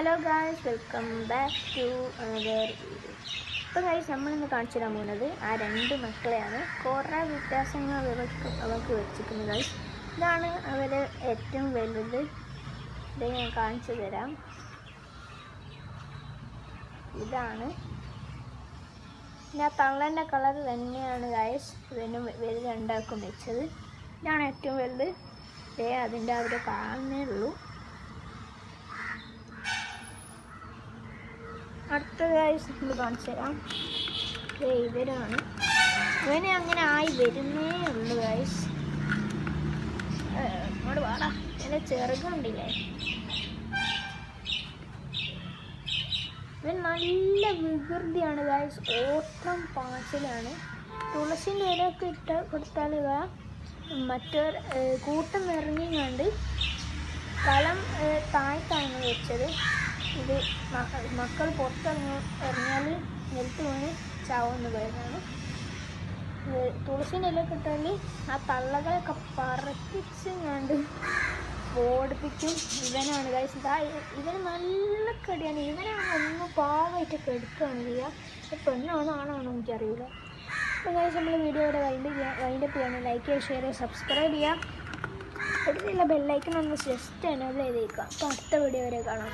Hello guys, welcome back to another video. ഇപ്പോൾ guys നമ്മളിന്ന് കാണിച്ചു തരാൻ പോകുന്നത് ആ രണ്ട് മക്കളെയാണ്. കുറേ വ്യത്യാസങ്ങൾ അവർക്ക് വെച്ചിരിക്കുന്നത് ഗായ്സ്. ഇതാണ് അവർ ഏറ്റവും വലുത്. ഇത് ഞാൻ കാണിച്ചു തരാം. ഇതാണ് ഞാൻ തള്ളൻ്റെ കളർ തന്നെയാണ് ഗായ്സ് ഇതിന് വലുത് രണ്ടാക്കും വെച്ചത്. ഇതാണ് ഏറ്റവും വലുത്. അതിൻ്റെ അവരെ കാണുന്നേ ഉള്ളൂ. അടുത്ത ഗായ്സ് നമ്മൾ കാണിച്ചു തരാം. ഇവരാണ്. ഇവനെ അങ്ങനെ ആയി വരുന്നേ ഉള്ളു ഗായ്സ്. അങ്ങോട്ട് വാടാ, എൻ്റെ ചെറുകുണ്ടില്ലേ. ഇവൻ നല്ല വികൃതിയാണ് ഗായ്സ്. ഓട്ടം പാച്ചിലാണ്. തുളസിൻ്റെ ഇലയൊക്കെ ഇട്ട് കൊടുത്താൽ മറ്റൊരു കൂട്ടം ഇറങ്ങി കണ്ട് കലം താഴ്ത്താണ് വെച്ചത്. ഇത് മക്കൾ പുറത്തിറങ്ങിയാൽ നിലത്ത് വീണ് ചാവുമെന്ന് പറയുന്നതാണ്. തുളസിൻ്റെ ഇലയൊക്കെ ഇട്ടാൽ ആ തള്ളകളൊക്കെ പറപ്പിച്ച് കണ്ട് ഓടിപ്പിക്കും. ഇവനാണ് ഗൈസ്. ഇവന് നല്ല കടിയാണ്. ഇവനാണ് ഒന്ന് പാവമായിട്ട് കെടുക്കുകയാണ് ചെയ്യുക. പെണ്ണാണോ ആണാണോ എനിക്കറിയില്ല. അപ്പോൾ ഗൈസ് നമ്മൾ വീഡിയോ ഇവിടെ വൈൻഡപ്പ് ചെയ്യണം. ലൈക്ക് ചെയ്യുക, ഷെയർ ചെയ്യുക, സബ്സ്ക്രൈബ് ചെയ്യുക. അടുത്തുള്ള ബെല്ലൈക്കൺ ഒന്ന് ജസ്റ്റ് എനേബിൾ ചെയ്തേക്കുക. അപ്പോൾ അടുത്ത വീഡിയോ വരെ കാണാം.